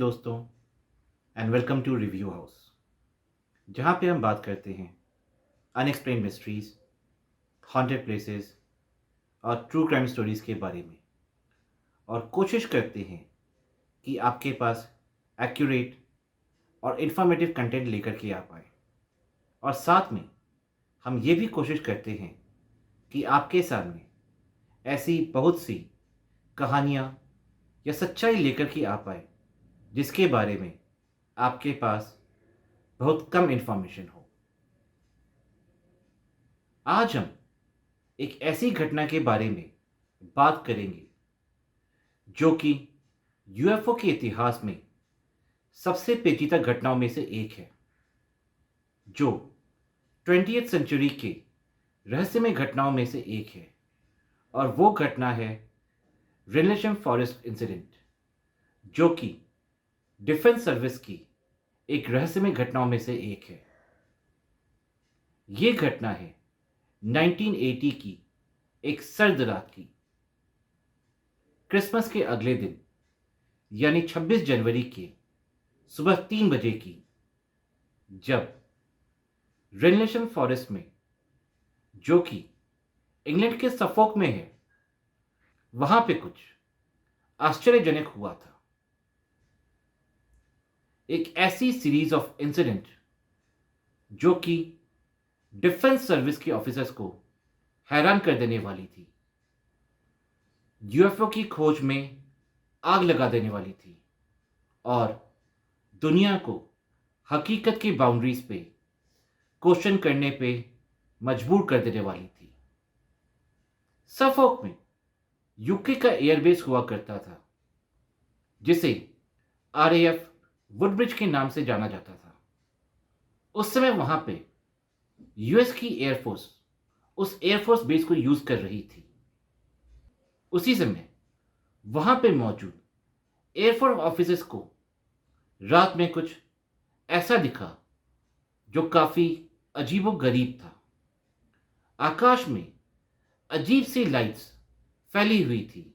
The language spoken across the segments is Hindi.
दोस्तों and welcome to Review House, जहाँ पे हम बात करते हैं अनएक्सप्लेन मिस्ट्रीज, हॉन्टेड प्लेसेस और ट्रू क्राइम स्टोरीज़ के बारे में और कोशिश करते हैं कि आपके पास एक्यूरेट और इन्फॉर्मेटिव कंटेंट लेकर के आ पाए। और साथ में हम ये भी कोशिश करते हैं कि आपके सामने ऐसी बहुत सी कहानियाँ या सच्चाई लेकर के आ पाए जिसके बारे में आपके पास बहुत कम इन्फॉर्मेशन हो। आज हम एक ऐसी घटना के बारे में बात करेंगे जो कि यूएफओ के इतिहास में सबसे पेचीदा घटनाओं में से एक है, जो 20th सेंचुरी के रहस्यमय घटनाओं में से एक है। और वो घटना है रेनलेशन फॉरेस्ट इंसिडेंट, जो कि डिफेंस सर्विस की एक रहस्यमय घटनाओं में से एक है। ये घटना है 1980 की एक सर्द रात की, क्रिसमस के अगले दिन यानी 26 जनवरी के सुबह 3 बजे की, जब रेनलेशन फॉरेस्ट में, जो कि इंग्लैंड के सफोक में है, वहां पे कुछ आश्चर्यजनक हुआ था। एक ऐसी सीरीज ऑफ इंसिडेंट जो कि डिफेंस सर्विस के ऑफिसर्स को हैरान कर देने वाली थी, यूएफओ की खोज में आग लगा देने वाली थी और दुनिया को हकीकत की बाउंड्रीज पे क्वेश्चन करने पे मजबूर कर देने वाली थी। सफोक में यूके का एयरबेस हुआ करता था, जिसे आरएएफ वुडब्रिज के नाम से जाना जाता था। उस समय वहां पे यूएस की एयरफोर्स उस एयरफोर्स बेस को यूज कर रही थी। उसी समय वहां पे मौजूद एयरफोर्स ऑफिसर्स को रात में कुछ ऐसा दिखा जो काफी अजीबोगरीब था। आकाश में अजीब सी लाइट्स फैली हुई थी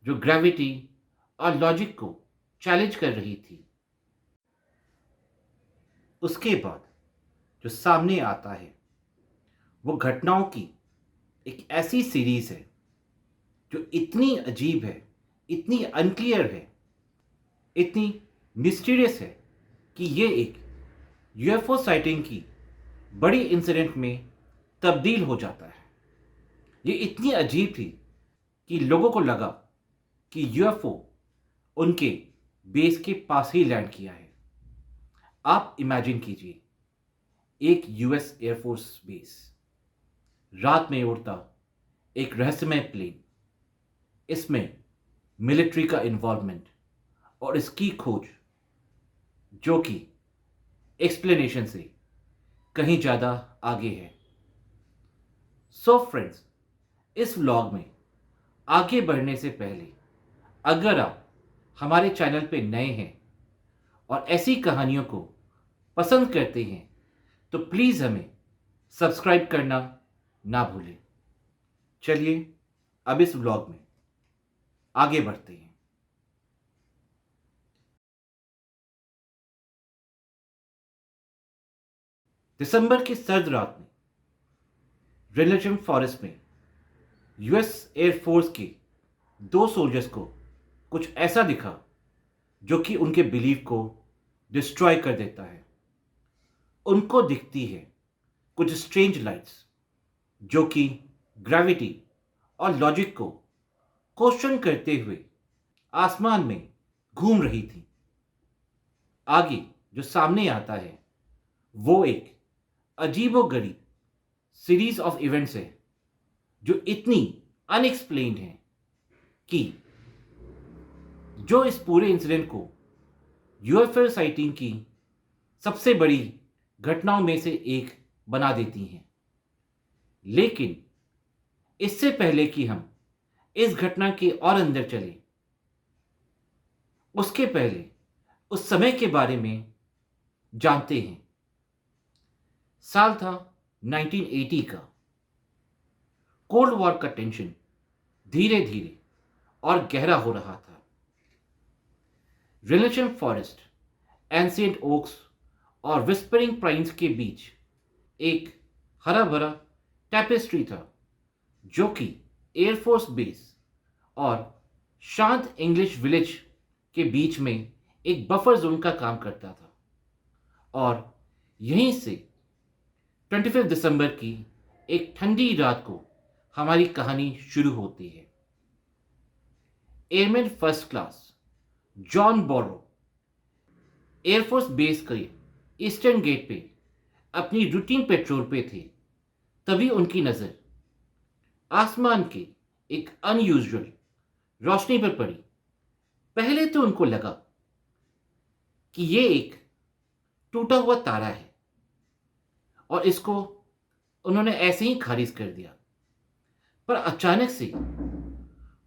जो ग्रेविटी और लॉजिक को चैलेंज कर रही थी। उसके बाद जो सामने आता है वो घटनाओं की एक ऐसी सीरीज है जो इतनी अजीब है, इतनी अनक्लियर है, इतनी मिस्टीरियस है कि ये एक यूएफओ साइटिंग की बड़ी इंसिडेंट में तब्दील हो जाता है। ये इतनी अजीब थी कि लोगों को लगा कि यूएफओ उनके बेस के पास ही लैंड किया है। आप इमेजिन कीजिए, एक यूएस एयरफोर्स बेस, रात में उड़ता एक रहस्यमय प्लेन, इसमें मिलिट्री का इन्वॉल्वमेंट और इसकी खोज जो कि एक्सप्लेनेशन से कहीं ज़्यादा आगे है। सो फ्रेंड्स, इस व्लॉग में आगे बढ़ने से पहले अगर आप हमारे चैनल पे नए हैं और ऐसी कहानियों को पसंद करते हैं तो प्लीज़ हमें सब्सक्राइब करना ना भूलें। चलिए अब इस व्लॉग में आगे बढ़ते हैं। दिसंबर की सर्द रात में रेनलेशन फॉरेस्ट में यूएस एयरफोर्स के 2 सोल्जर्स को कुछ ऐसा दिखा जो कि उनके बिलीफ को डिस्ट्रॉय कर देता है। उनको दिखती है कुछ स्ट्रेंज लाइट्स जो कि ग्रेविटी और लॉजिक को क्वेश्चन करते हुए आसमान में घूम रही थी। आगे जो सामने आता है वो एक अजीबोगरीब सीरीज ऑफ इवेंट्स है जो इतनी अनएक्सप्लेन्ड है कि जो इस पूरे इंसिडेंट को यूएफओ साइटिंग की सबसे बड़ी घटनाओं में से एक बना देती हैं। लेकिन इससे पहले कि हम इस घटना के और अंदर चले, उसके पहले उस समय के बारे में जानते हैं। साल था 1980 का। कोल्ड वॉर का टेंशन धीरे धीरे और गहरा हो रहा था। रिलेशन फॉरेस्ट, एंशियंट ओक्स और विस्परिंग पाइन्स के बीच एक हरा भरा टैपेस्ट्री था जो कि एयरफोर्स बेस और शांत इंग्लिश विलेज के बीच में एक बफर जोन का काम करता था। और यहीं से 25 दिसंबर की एक ठंडी रात को हमारी कहानी शुरू होती है। एयरमैन फर्स्ट क्लास जॉन बोरो एयरफोर्स बेस के ईस्टर्न गेट पे अपनी रूटीन पेट्रोल पे थे। तभी उनकी नज़र आसमान के एक अनयूजुअल रोशनी पर पड़ी। पहले तो उनको लगा कि ये एक टूटा हुआ तारा है और इसको उन्होंने ऐसे ही खारिज कर दिया। पर अचानक से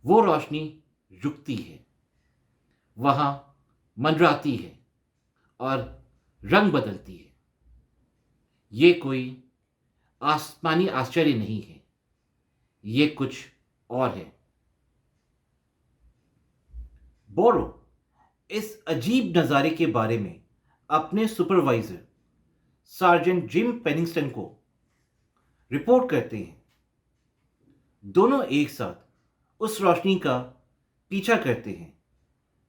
वो रोशनी रुकती है, वहां मंडराती है और रंग बदलती है। ये कोई आसमानी आश्चर्य नहीं है, ये कुछ और है। बोरो इस अजीब नज़ारे के बारे में अपने सुपरवाइजर सार्जेंट जिम पेनिंगस्टन को रिपोर्ट करते हैं। दोनों एक साथ उस रोशनी का पीछा करते हैं,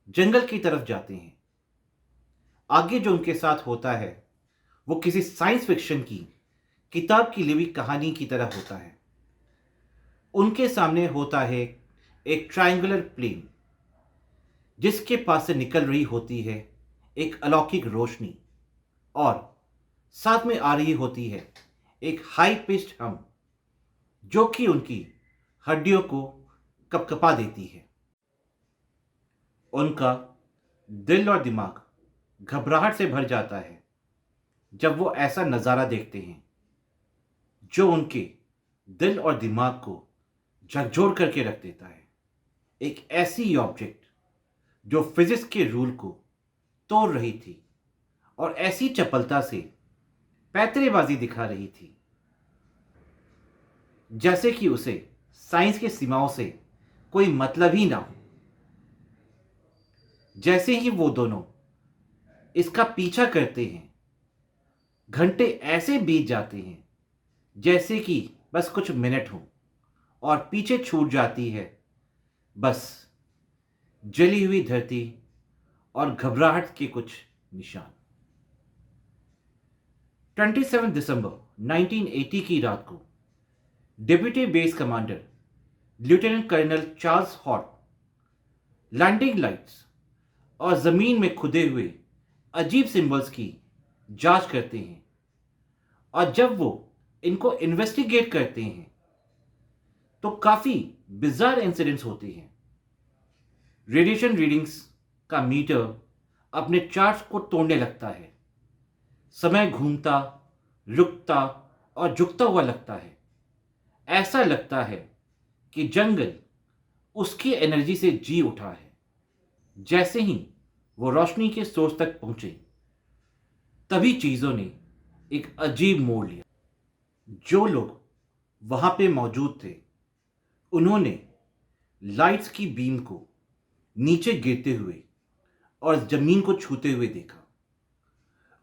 जंगल की तरफ जाते हैं। आगे जो उनके साथ होता है वो किसी साइंस फिक्शन की किताब की लिखी कहानी की तरह होता है। उनके सामने होता है एक ट्रायंगुलर प्लेन जिसके पास से निकल रही होती है एक अलौकिक रोशनी और साथ में आ रही होती है एक हाई पिच्ड हम जो कि उनकी हड्डियों को कपकपा देती है। उनका दिल और दिमाग घबराहट से भर जाता है जब वो ऐसा नज़ारा देखते हैं जो उनके दिल और दिमाग को झकझोर करके रख देता है। एक ऐसी ऑब्जेक्ट जो फिजिक्स के रूल को तोड़ रही थी और ऐसी चपलता से पैतरेबाजी दिखा रही थी जैसे कि उसे साइंस की सीमाओं से कोई मतलब ही ना हो। जैसे ही वो दोनों इसका पीछा करते हैं, घंटे ऐसे बीत जाते हैं जैसे कि बस कुछ मिनट हो और पीछे छूट जाती है बस जली हुई धरती और घबराहट के कुछ निशान। 27 दिसंबर 1980 की रात को deputy base commander lieutenant colonel Charles Halt landing lights और जमीन में खुदे हुए अजीब सिंबल्स की जांच करते हैं। और जब वो इनको इन्वेस्टिगेट करते हैं तो काफी बिजार इंसिडेंट्स होते हैं। रेडिएशन रीडिंग्स का मीटर अपने चार्ट्स को तोड़ने लगता है, समय घूमता, रुकता और झुकता हुआ लगता है। ऐसा लगता है कि जंगल उसकी एनर्जी से जी उठा है। जैसे ही वो रोशनी के सोर्स तक पहुंचे तभी चीजों ने एक अजीब मोड़ लिया। जो लोग वहां पे मौजूद थे उन्होंने लाइट्स की बीम को नीचे गिरते हुए और जमीन को छूते हुए देखा।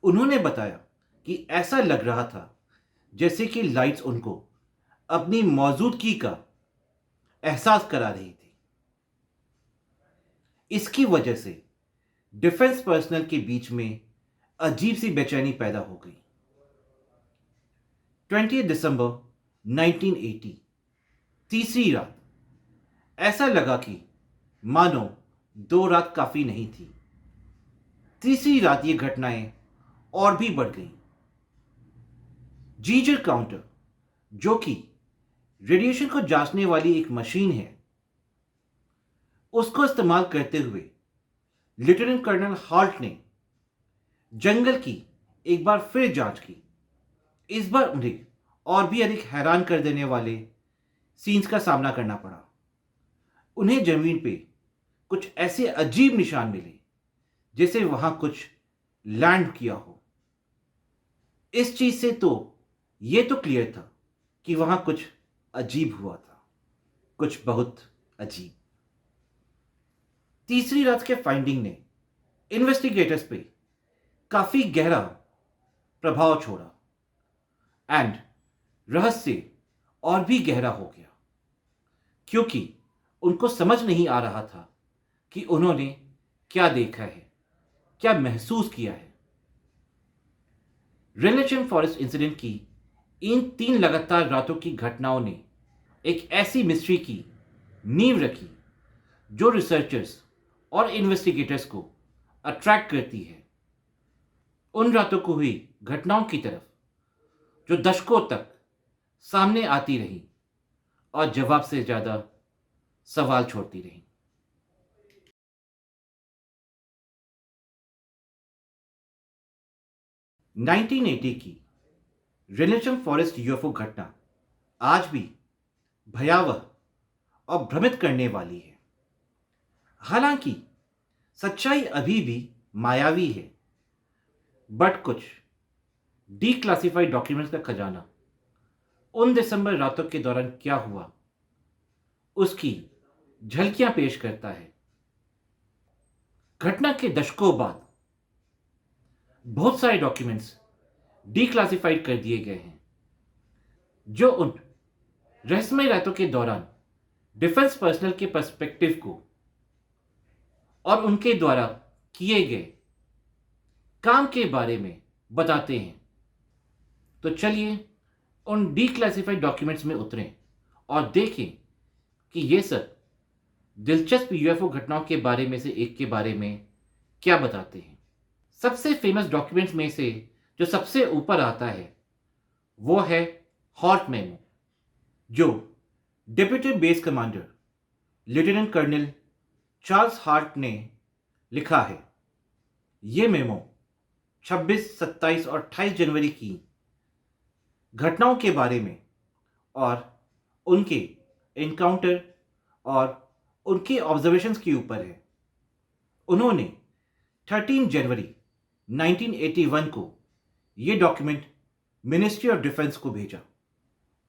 उन्होंने बताया कि ऐसा लग रहा था जैसे कि लाइट्स उनको अपनी मौजूदगी का एहसास करा रही थी। इसकी वजह से डिफेंस पर्सनल के बीच में अजीब सी बेचैनी पैदा हो गई। 20 दिसंबर 1980 तीसरी रात। ऐसा लगा कि मानो 2 रात काफी नहीं थी। तीसरी रात ये घटनाएं और भी बढ़ गईं। जीजर काउंटर जो कि रेडिएशन को जांचने वाली एक मशीन है, उसको इस्तेमाल करते हुए लेफ्टिनेंट कर्नल हॉल्ट ने जंगल की एक बार फिर जांच की। इस बार उन्हें और भी अधिक हैरान कर देने वाले सीन्स का सामना करना पड़ा। उन्हें जमीन पे कुछ ऐसे अजीब निशान मिले जैसे वहां कुछ लैंड किया हो। इस चीज से तो यह तो क्लियर था कि वहां कुछ अजीब हुआ था, कुछ बहुत अजीब। तीसरी रात के फाइंडिंग ने इन्वेस्टिगेटर्स पे काफी गहरा प्रभाव छोड़ा एंड रहस्य और भी गहरा हो गया, क्योंकि उनको समझ नहीं आ रहा था कि उन्होंने क्या देखा है, क्या महसूस किया है। रेलेशन फॉरेस्ट इंसिडेंट की इन 3 लगातार रातों की घटनाओं ने एक ऐसी मिस्ट्री की नींव रखी जो रिसर्चर्स और इन्वेस्टिगेटर्स को अट्रैक्ट करती है। उन रातों को हुई घटनाओं की तरफ जो दशकों तक सामने आती रही और जवाब से ज्यादा सवाल छोड़ती रही। नाइनटीन 1980 की रेनेशन फॉरेस्ट यूएफओ घटना आज भी भयावह और भ्रमित करने वाली है। हालांकि सच्चाई अभी भी मायावी है, बट कुछ डीक्लासिफाइड डॉक्यूमेंट्स का खजाना उन दिसंबर रातों के दौरान क्या हुआ उसकी झलकियां पेश करता है। घटना के दशकों बाद बहुत सारे डॉक्यूमेंट्स डीक्लासिफाइड कर दिए गए हैं जो उन रहस्यमय रातों के दौरान डिफेंस पर्सनल के पर्सपेक्टिव को और उनके द्वारा किए गए काम के बारे में बताते हैं। तो चलिए उन डीक्लासिफाइड डॉक्यूमेंट्स में उतरें और देखें कि ये सब दिलचस्प यूएफओ घटनाओं के बारे में से एक के बारे में क्या बताते हैं। सबसे फेमस डॉक्यूमेंट्स में से जो सबसे ऊपर आता है वो है हॉर्ट मेमो, जो deputy base commander lieutenant colonel Charles Halt ने लिखा है। ये मेमो 26, 27 और 28 जनवरी की घटनाओं के बारे में और उनके एनकाउंटर और उनके ऑब्जर्वेशंस के ऊपर है। उन्होंने 13 जनवरी 1981 को ये डॉक्यूमेंट मिनिस्ट्री ऑफ डिफेंस को भेजा।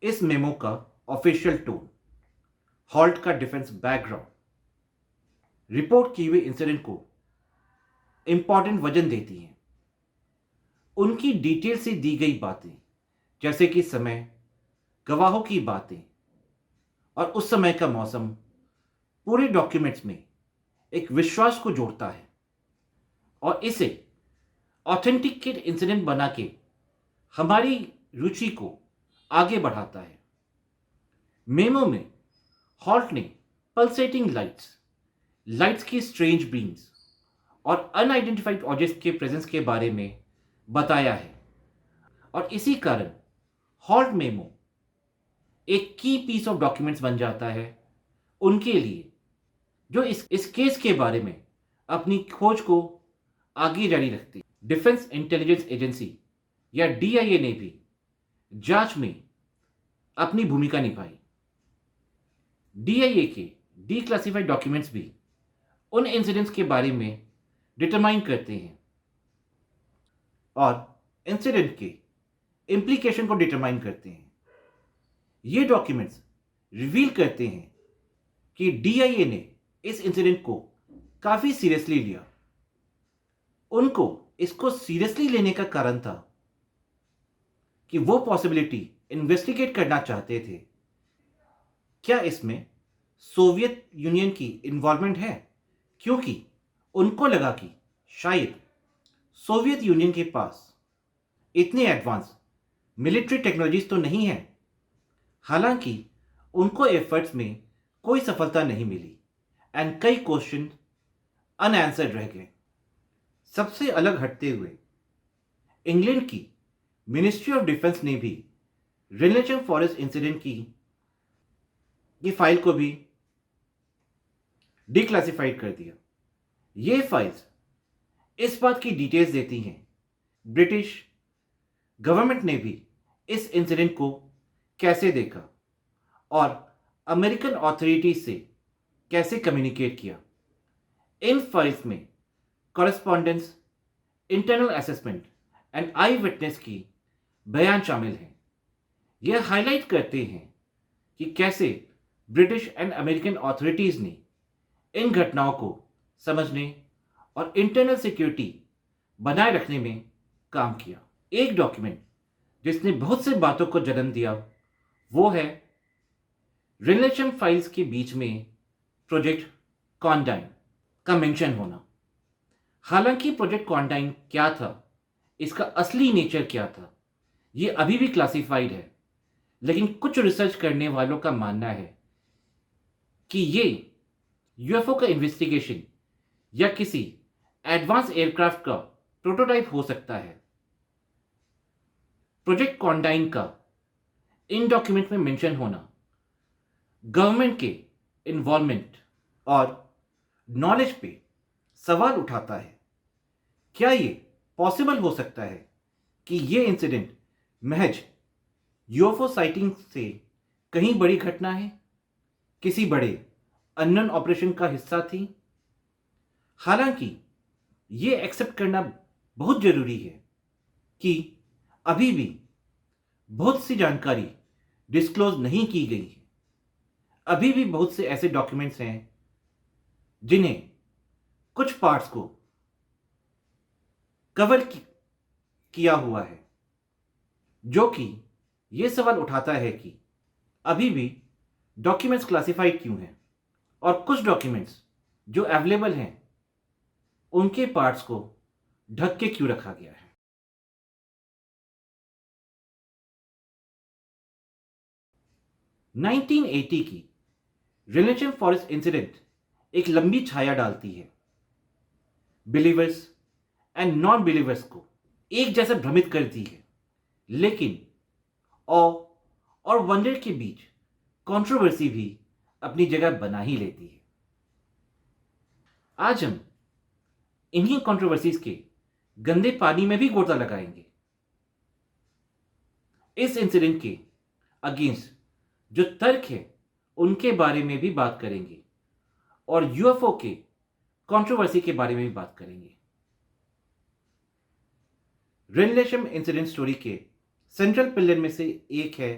इस मेमो का ऑफिशियल टोन हॉल्ट का डिफेंस बैकग्राउंड, रिपोर्ट की हुई इंसिडेंट को इंपॉर्टेंट वजन देती हैं। उनकी डिटेल से दी गई बातें जैसे कि समय, गवाहों की बातें और उस समय का मौसम पूरे डॉक्यूमेंट्स में एक विश्वास को जोड़ता है और इसे ऑथेंटिकेट इंसिडेंट बना के हमारी रुचि को आगे बढ़ाता है। मेमो में हॉल्ट ने पल्सेटिंग लाइट्स की स्ट्रेंज बीम्स और अनआइडेंटिफाइड ऑब्जेक्ट्स के प्रेजेंस के बारे में बताया है और इसी कारण हॉल्ट मेमो एक की पीस ऑफ डॉक्यूमेंट्स बन जाता है उनके लिए, जो इस केस के बारे में अपनी खोज को आगे जारी रखती। डिफेंस इंटेलिजेंस एजेंसी या डीआईए ने भी जांच में अपनी भूमिका निभाई। डीआईए के डीक्लासिफाइड डॉक्यूमेंट्स भी उन इंसिडेंट्स के बारे में डिटरमाइन करते हैं और इंसिडेंट के इम्प्लीकेशन को डिटरमाइन करते हैं। ये डॉक्यूमेंट्स रिवील करते हैं कि डीआईए ने इस इंसिडेंट को काफी सीरियसली लिया। उनको इसको सीरियसली लेने का कारण था कि वो पॉसिबिलिटी इन्वेस्टिगेट करना चाहते थे, क्या इसमें सोवियत यूनियन की इन्वॉल्वमेंट है, क्योंकि उनको लगा कि शायद सोवियत यूनियन के पास इतने एडवांस मिलिट्री टेक्नोलॉजीज तो नहीं है। हालांकि उनको एफर्ट्स में कोई सफलता नहीं मिली एंड कई क्वेश्चन अनआंसर्ड रह गए। सबसे अलग हटते हुए इंग्लैंड की मिनिस्ट्री ऑफ डिफेंस ने भी रेनेशन फॉरेस्ट इंसिडेंट की फाइल को भी डिक्लासिफाइड कर दिया। ये फाइल्स इस बात की डिटेल्स देती हैं ब्रिटिश गवर्नमेंट ने भी इस इंसिडेंट को कैसे देखा और अमेरिकन अथॉरिटीज से कैसे कम्युनिकेट किया। इन फाइल्स में correspondence, internal assessment and I witness की बयान शामिल हैं। यह हाईलाइट करते हैं कि कैसे ब्रिटिश एंड अमेरिकन अथॉरिटीज ने इन घटनाओं को समझने और इंटरनल सिक्योरिटी बनाए रखने में काम किया। एक डॉक्यूमेंट जिसने बहुत से बातों को जन्म दिया वो है रिलेशन फाइल्स के बीच में प्रोजेक्ट कॉन्डाइन का मेंशन होना। हालांकि प्रोजेक्ट कॉन्डाइन क्या था, इसका असली नेचर क्या था, ये अभी भी क्लासिफाइड है, लेकिन कुछ रिसर्च करने वालों का मानना है कि ये यूएफओ का इन्वेस्टिगेशन या किसी एडवांस एयरक्राफ्ट का प्रोटोटाइप हो सकता है। प्रोजेक्ट कॉन्डाइन का इन डॉक्यूमेंट में मेंशन होना गवर्नमेंट के इन्वॉल्वमेंट और नॉलेज पे सवाल उठाता है। क्या ये पॉसिबल हो सकता है कि ये इंसिडेंट महज यूएफओ साइटिंग से कहीं बड़ी घटना है, किसी बड़े अननोन ऑपरेशन का हिस्सा थी? हालांकि ये एक्सेप्ट करना बहुत जरूरी है कि अभी भी बहुत सी जानकारी डिस्क्लोज नहीं की गई है। अभी भी बहुत से ऐसे डॉक्यूमेंट्स हैं जिन्हें कुछ पार्ट्स को कवर किया हुआ है, जो कि यह सवाल उठाता है कि अभी भी डॉक्यूमेंट्स क्लासिफाइड क्यों हैं और कुछ डॉक्यूमेंट्स जो अवेलेबल हैं उनके पार्ट्स को ढक के क्यों रखा गया है। 1980 की रिलेशन फॉरेस्ट इंसिडेंट एक लंबी छाया डालती है। बिलीवर्स एंड नॉन बिलीवर्स को एक जैसा भ्रमित करती है, लेकिन ऑ और वंडर के बीच कंट्रोवर्सी भी अपनी जगह बना ही लेती है। आज हम इन्हीं कंट्रोवर्सीज के गंदे पानी में भी गोता लगाएंगे। इस इंसिडेंट के अगेंस्ट जो तर्क है उनके बारे में भी बात करेंगे और यूएफओ के कंट्रोवर्सी के बारे में भी बात करेंगे। रिलेशन इंसिडेंट स्टोरी के सेंट्रल पिलर में से एक है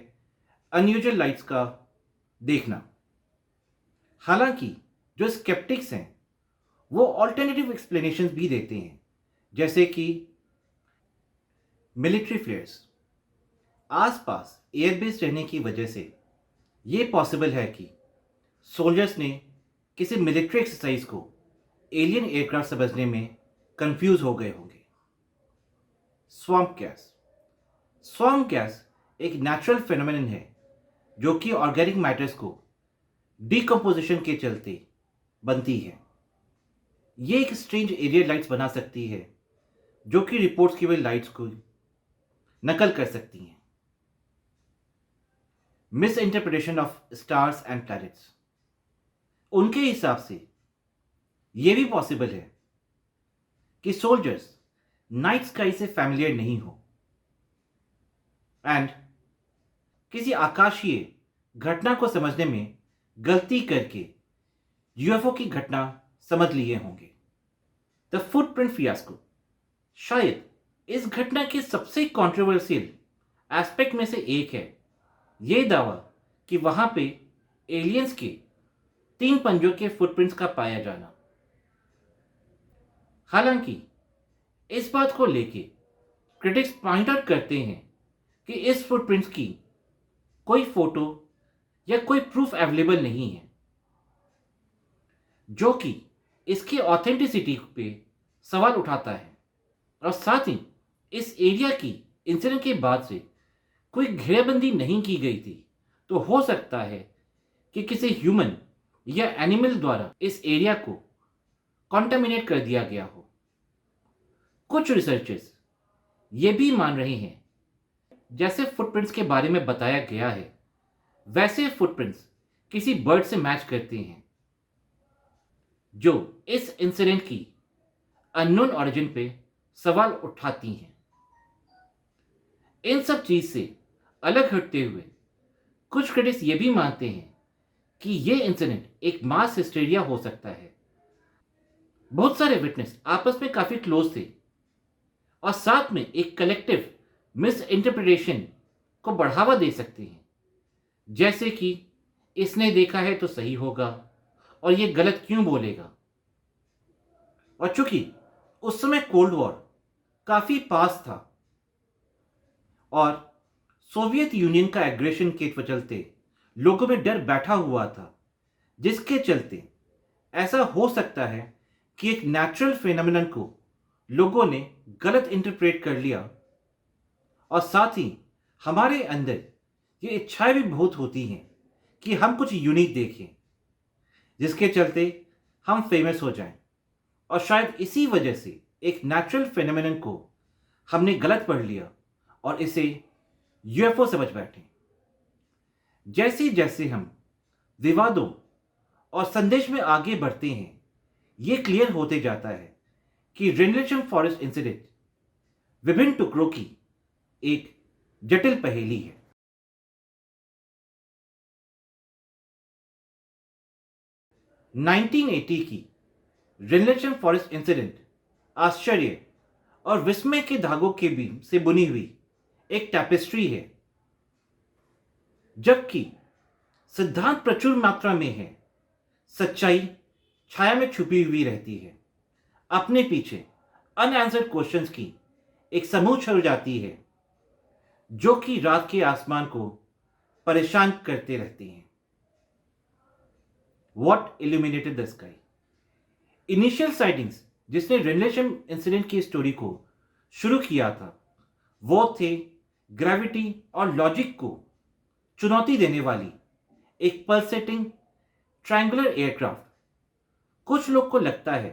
अनयूजुअल लाइट्स का देखना। हालांकि जो स्केप्टिक्स हैं वो ऑल्टरनेटिव एक्सप्लेनेशंस भी देते हैं, जैसे कि मिलिट्री फ्लेयर्स। आसपास एयरबेस रहने की वजह से ये पॉसिबल है कि सोल्जर्स ने किसी मिलिट्री एक्सरसाइज को एलियन एयरक्राफ्ट समझने में कंफ्यूज हो गए होंगे। Swamp gas. स्वैम्प गैस एक नेचुरल फिनोमेनन है जो कि ऑर्गेनिक मैटर्स को डिकम्पोजिशन के चलते बनती है। ये एक स्ट्रेंज एरिया लाइट्स बना सकती है जो कि रिपोर्ट्स की हुई लाइट्स को नकल कर सकती हैं। Miss interpretation of stars and planets. उनके हिसाब से यह भी पॉसिबल है कि सोल्जर्स नाइट स्काई से फैमिलियर नहीं हो एंड किसी आकाशीय घटना को समझने में गलती करके यूएफओ की घटना समझ लिए होंगे। द फुटप्रिंट फियास्को शायद इस घटना के सबसे कंट्रोवर्शियल एस्पेक्ट में से एक है। यह दावा कि वहां पे एलियंस के 3 पंजों के फुटप्रिंट्स का पाया जाना। हालांकि इस बात को लेके क्रिटिक्स पॉइंट आउट करते हैं कि इस फुटप्रिंट्स की कोई फोटो या कोई प्रूफ अवेलेबल नहीं है, जो कि इसकी ऑथेंटिसिटी पे सवाल उठाता है। और साथ ही इस एरिया की इंसिडेंट के बाद से कोई घेराबंदी नहीं की गई थी, तो हो सकता है कि किसी ह्यूमन या एनिमल द्वारा इस एरिया को कॉन्टामिनेट कर दिया गया हो। कुछ रिसर्चर्स ये भी मान रहे हैं जैसे फुटप्रिंट्स के बारे में बताया गया है वैसे फुटप्रिंट्स किसी बर्ड से मैच करते हैं जो इस इंसिडेंट की अननोन ओरिजिन पे सवाल उठाती हैं। इन सब चीज से अलग हटते हुए कुछ क्रिटिक्स ये भी मानते हैं कि यह इंसिडेंट एक मास हिस्टेरिया हो सकता है। बहुत सारे विटनेस आपस में काफी क्लोज थे और साथ में एक कलेक्टिव मिस इंटरप्रिटेशन को बढ़ावा दे सकते हैं, जैसे कि इसने देखा है तो सही होगा और यह गलत क्यों बोलेगा। और चूंकि उस समय कोल्ड वॉर काफी पास था और सोवियत यूनियन का एग्रेशन के चलते लोगों में डर बैठा हुआ था, जिसके चलते ऐसा हो सकता है कि एक नेचुरल फिनोमिनन को लोगों ने गलत इंटरप्रेट कर लिया और साथ ही हमारे अंदर ये इच्छाएं भी बहुत होती हैं कि हम कुछ यूनिक देखें, जिसके चलते हम फेमस हो जाएं और शायद इसी वजह से एक नेचुरल फिनोमिनन को हमने गलत पढ़ लिया और इसे यूएफओ समझ बैठे। जैसे जैसे हम विवादों और संदेश में आगे बढ़ते हैं, ये क्लियर होते जाता है कि रेनलेशन फॉरेस्ट इंसिडेंट विभिन्न टुकड़ों की एक जटिल पहेली है। 1980 की रेनलेशन फॉरेस्ट इंसिडेंट आश्चर्य और विस्मय के धागों के बीच से बुनी हुई एक टैपेस्ट्री है। जबकि सिद्धांत प्रचुर मात्रा में है, सच्चाई छाया में छुपी हुई रहती है। अपने पीछे अनआंसर्ड क्वेश्चंस की एक समूह छल जाती है जो कि रात के आसमान को परेशान करते रहते हैं। What illuminated the sky? Initial sightings जिसने रेनलेशन इंसिडेंट की स्टोरी को शुरू किया था वो थे ग्रेविटी और लॉजिक को चुनौती देने वाली एक पल्सेटिंग ट्रायंगुलर एयरक्राफ्ट। कुछ लोग को लगता है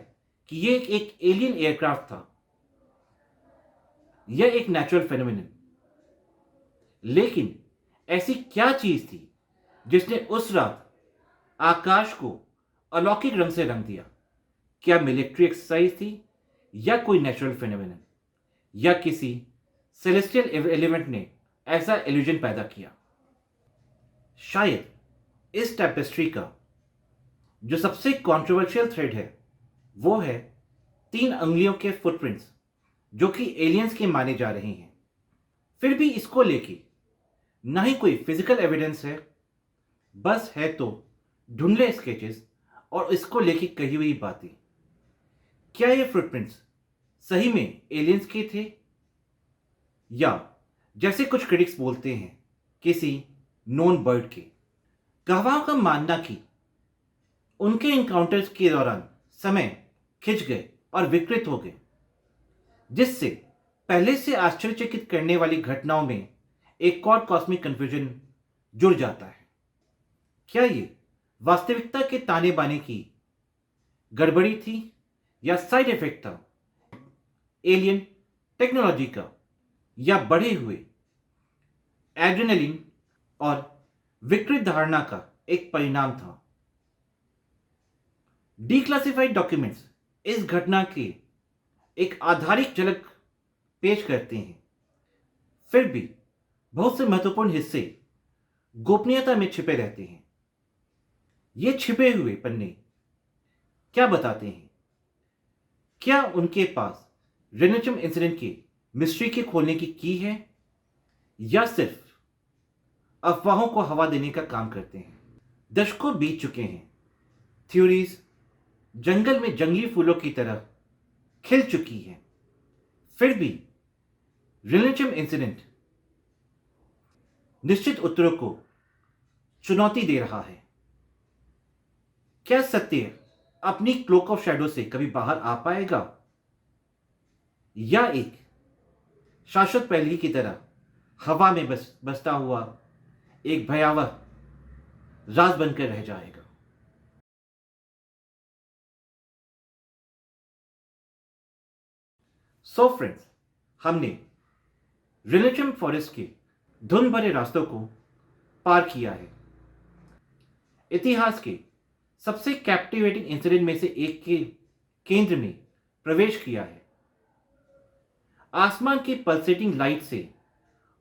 कि यह एक एलियन एयरक्राफ्ट था, यह एक नेचुरल फेनोमेनन। लेकिन ऐसी क्या चीज थी जिसने उस रात आकाश को अलौकिक रंग से रंग दिया? क्या मिलिट्री एक्सरसाइज थी या कोई नेचुरल फेनोमेनन या किसी सेलेस्टियल एलिमेंट ने ऐसा इल्यूजन पैदा किया? शायद इस टैपेस्ट्री का जो सबसे कंट्रोवर्शियल थ्रेड है वो है 3 अंगुलियों के फुटप्रिंट्स जो कि एलियंस के माने जा रहे हैं। फिर भी इसको लेके ना ही कोई फिजिकल एविडेंस है, बस है तो ढूंढले स्केचेस और इसको लेके कही हुई बातें। क्या ये फुटप्रिंट्स सही में एलियंस के थे या जैसे कुछ क्रिटिक्स बोलते हैं किसी नोन बर्ड के? गवाहों का मानना कि उनके इनकाउंटर्स के दौरान समय खिंच गए और विकृत हो गए, जिससे पहले से आश्चर्यचकित करने वाली घटनाओं में एक और कॉस्मिक कंफ्यूजन जुड़ जाता है। क्या ये वास्तविकता के ताने बाने की गड़बड़ी थी या साइड इफेक्ट था एलियन टेक्नोलॉजी का या बढ़े हुए एड्रेनलिन और विकृत धारणा का एक परिणाम था? डिक्लासिफाइड डॉक्यूमेंट्स इस घटना के एक आधारिक झलक पेश करते हैं, फिर भी बहुत से महत्वपूर्ण हिस्से गोपनीयता में छिपे रहते हैं। ये छिपे हुए पन्ने क्या बताते हैं? क्या उनके पास रेनचम इंसिडेंट के मिस्ट्री के खोलने की की है या सिर्फ अफवाहों को हवा देने का काम करते हैं? दशकों बीत चुके हैं, थ्योरीज जंगल में जंगली फूलों की तरह खिल चुकी है, फिर भी रेनचम इंसिडेंट निश्चित उत्तरों को चुनौती दे रहा है। क्या सत्य अपनी क्लोक ऑफ शैडो से कभी बाहर आ पाएगा या एक शाश्वत पहेली की तरह हवा में बसता हुआ एक भयावह राज बनकर रह जाएगा? सो फ्रेंड्स, हमने रेनचम फॉरेस्ट के धुंध भरे रास्तों को पार किया है, इतिहास के सबसे कैप्टिवेटिंग इंसिडेंट में से एक के केंद्र में प्रवेश किया है। आसमान की पल्सेटिंग लाइट से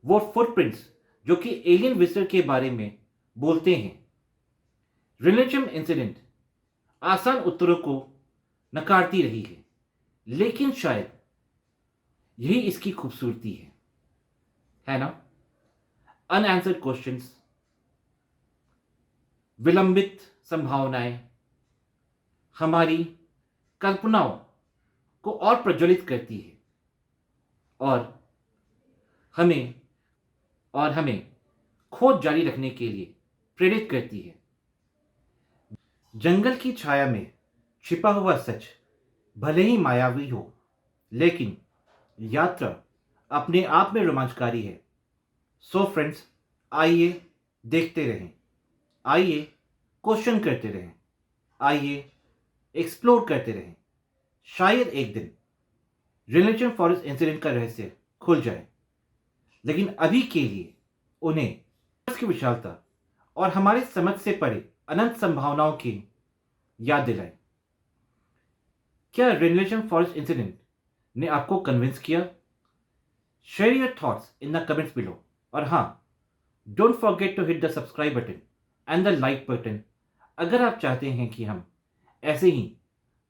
वो फुटप्रिंट्स जो कि एलियन विजिटर के बारे में बोलते हैं। रेनचम इंसिडेंट आसान उत्तरों को नकारती रही है, लेकिन शायद यही इसकी खूबसूरती है ना? अनआंसर्ड क्वेश्चंस, विलंबित संभावनाएं, हमारी कल्पनाओं को और प्रज्वलित करती है और हमें खोज जारी रखने के लिए प्रेरित करती है। जंगल की छाया में छिपा हुआ सच भले ही मायावी हो, लेकिन यात्रा अपने आप में रोमांचकारी है। सो फ्रेंड्स, आइए देखते रहें, आइए क्वेश्चन करते रहें, आइए एक्सप्लोर करते रहें। शायद एक दिन रिलेशन फॉरेस्ट इंसिडेंट का रहस्य खुल जाए, लेकिन अभी के लिए उन्हें की विशालता और हमारे समझ से परे अनंत संभावनाओं की याद दिलाएं। क्या रिलेशन फॉरेस्ट इंसिडेंट ने आपको कन्विंस किया? Share your thoughts in the comments below. और हाँ, don't forget to hit the subscribe button and the like button अगर आप चाहते हैं कि हम ऐसे ही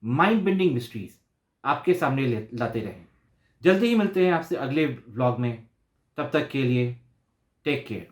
माइंड बेंडिंग मिस्ट्रीज आपके सामने लाते रहें। जल्दी ही मिलते हैं आपसे अगले व्लॉग में। तब तक के लिए टेक केयर।